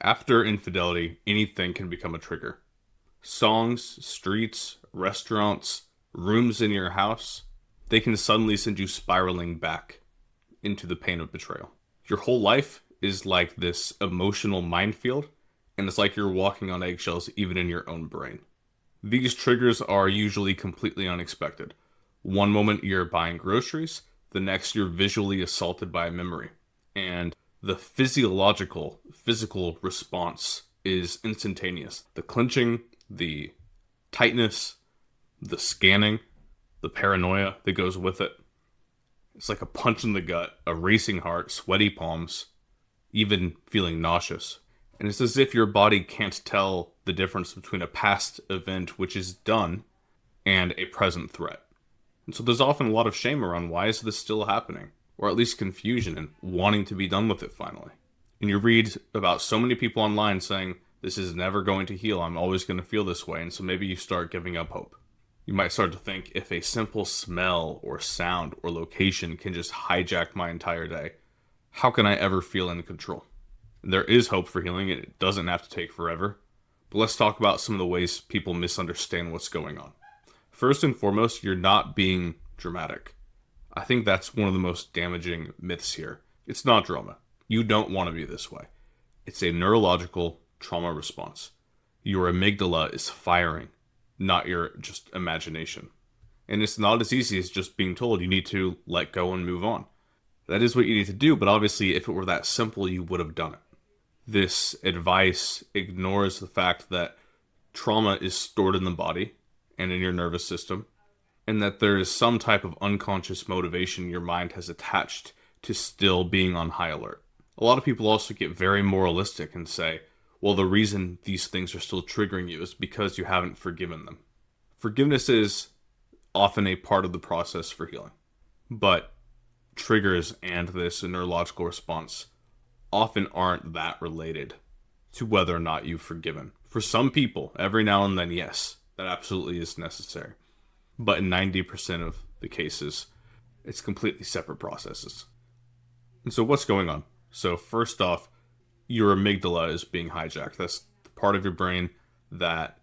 After infidelity, anything can become a trigger. Songs, streets, restaurants, rooms in your house, they can suddenly send you spiraling back into the pain of betrayal. Your whole life is like this emotional minefield, and it's like you're walking on eggshells even in your own brain. These triggers are usually completely unexpected. One moment you're buying groceries, the next you're visually assaulted by a memory. And the physical response is instantaneous. The clenching, the tightness, the scanning, the paranoia that goes with it. It's like a punch in the gut, a racing heart, sweaty palms, even feeling nauseous. And it's as if your body can't tell the difference between a past event which is done and a present threat. And so there's often a lot of shame around why is this still happening? Or at least confusion and wanting to be done with it finally. And you read about so many people online saying, this is never going to heal, I'm always going to feel this way, and so maybe you start giving up hope. You might start to think, if a simple smell or sound or location can just hijack my entire day, how can I ever feel in control? And there is hope for healing, it doesn't have to take forever. But let's talk about some of the ways people misunderstand what's going on. First and foremost, you're not being dramatic. I think that's one of the most damaging myths here. It's not drama. You don't want to be this way. It's a neurological trauma response. Your amygdala is firing, not your just imagination. And it's not as easy as just being told you need to let go and move on. That is what you need to do, but obviously if it were that simple, you would have done it. This advice ignores the fact that trauma is stored in the body and in your nervous system, and that there is some type of unconscious motivation your mind has attached to still being on high alert. A lot of people also get very moralistic and say, well, the reason these things are still triggering you is because you haven't forgiven them. Forgiveness is often a part of the process for healing, but triggers and this neurological response often aren't that related to whether or not you've forgiven. For some people, every now and then, yes, that absolutely is necessary. But in 90% of the cases, it's completely separate processes. And so what's going on? So first off, your amygdala is being hijacked. That's the part of your brain that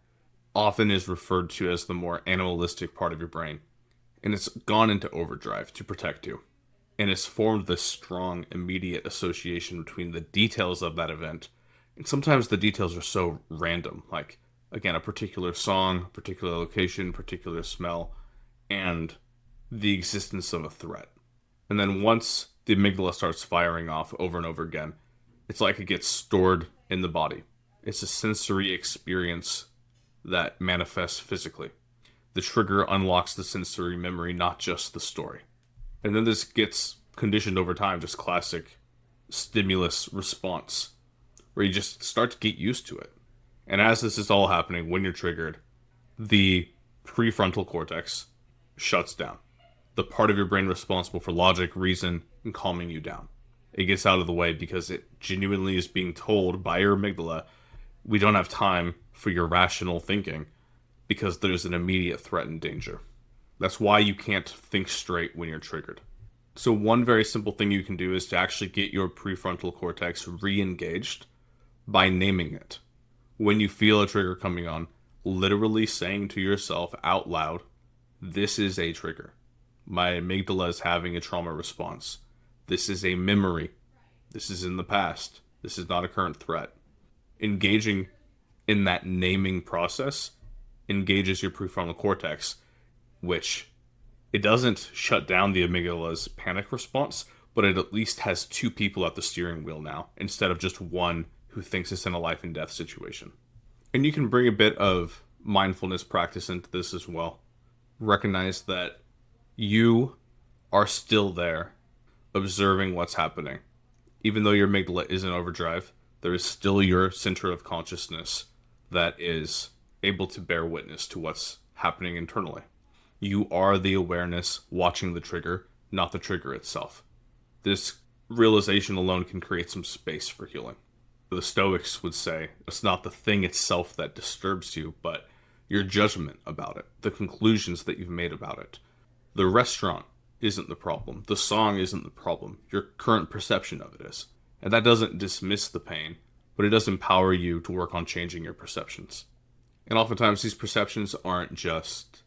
often is referred to as the more animalistic part of your brain. And it's gone into overdrive to protect you. And it's formed this strong, immediate association between the details of that event. And sometimes the details are so random, like, again, a particular song, particular location, particular smell, and the existence of a threat. And then once the amygdala starts firing off over and over again, it's like it gets stored in the body. It's a sensory experience that manifests physically. The trigger unlocks the sensory memory, not just the story. And then this gets conditioned over time, just classic stimulus response, where you just start to get used to it. And as this is all happening, when you're triggered, the prefrontal cortex shuts down. The part of your brain responsible for logic, reason, and calming you down. It gets out of the way because it genuinely is being told by your amygdala, we don't have time for your rational thinking because there's an immediate threat and danger. That's why you can't think straight when you're triggered. So one very simple thing you can do is to actually get your prefrontal cortex re-engaged by naming it. When you feel a trigger coming on, literally saying to yourself out loud, this is a trigger. My amygdala is having a trauma response. This is a memory. This is in the past. This is not a current threat. Engaging in that naming process engages your prefrontal cortex, which it doesn't shut down the amygdala's panic response, but it at least has two people at the steering wheel now, instead of just one who thinks it's in a life and death situation. And you can bring a bit of mindfulness practice into this as well. Recognize that you are still there, observing what's happening. Even though your amygdala is in overdrive, there is still your center of consciousness that is able to bear witness to what's happening internally. You are the awareness watching the trigger, not the trigger itself. This realization alone can create some space for healing. The Stoics would say it's not the thing itself that disturbs you, but your judgment about it, the conclusions that you've made about it. The restaurant isn't the problem. The song isn't the problem. Your current perception of it is. And that doesn't dismiss the pain, but it does empower you to work on changing your perceptions. And oftentimes these perceptions aren't just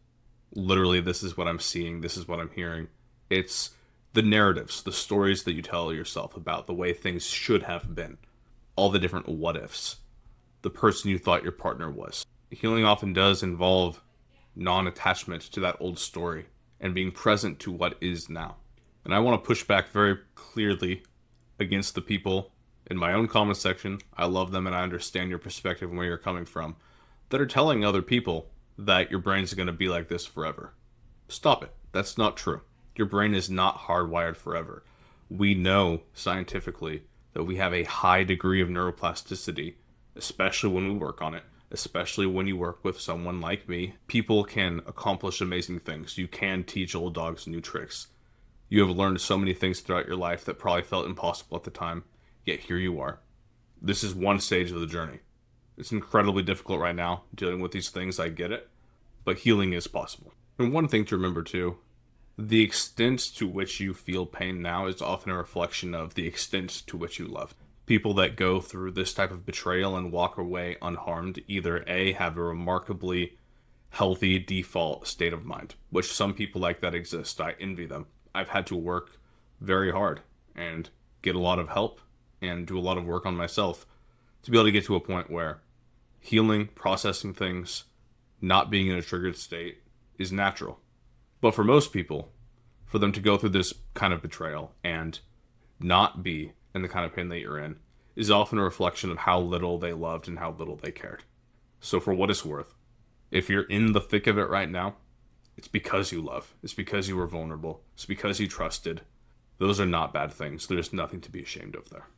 literally, this is what I'm seeing, this is what I'm hearing. It's the narratives, the stories that you tell yourself about the way things should have been, all the different what ifs, the person you thought your partner was. Healing often does involve non-attachment to that old story and being present to what is now. And I want to push back very clearly against the people in my own comment section. I love them and I understand your perspective and where you're coming from, that are telling other people that your brain's going to be like this forever. Stop it. That's not true. Your brain is not hardwired forever. We know scientifically that we have a high degree of neuroplasticity, especially when we work on it, especially when you work with someone like me. People can accomplish amazing things. You can teach old dogs new tricks. You have learned so many things throughout your life that probably felt impossible at the time, yet here you are. This is one stage of the journey. It's incredibly difficult right now, dealing with these things, I get it, but healing is possible. And one thing to remember too, the extent to which you feel pain now is often a reflection of the extent to which you love. People that go through this type of betrayal and walk away unharmed either A, have a remarkably healthy default state of mind, which some people like that exist. I envy them. I've had to work very hard and get a lot of help and do a lot of work on myself to be able to get to a point where healing, processing things, not being in a triggered state is natural. But for most people, for them to go through this kind of betrayal and not be in the kind of pain that you're in is often a reflection of how little they loved and how little they cared. So for what it's worth, if you're in the thick of it right now, it's because you love. It's because you were vulnerable. It's because you trusted. Those are not bad things. There's nothing to be ashamed of there.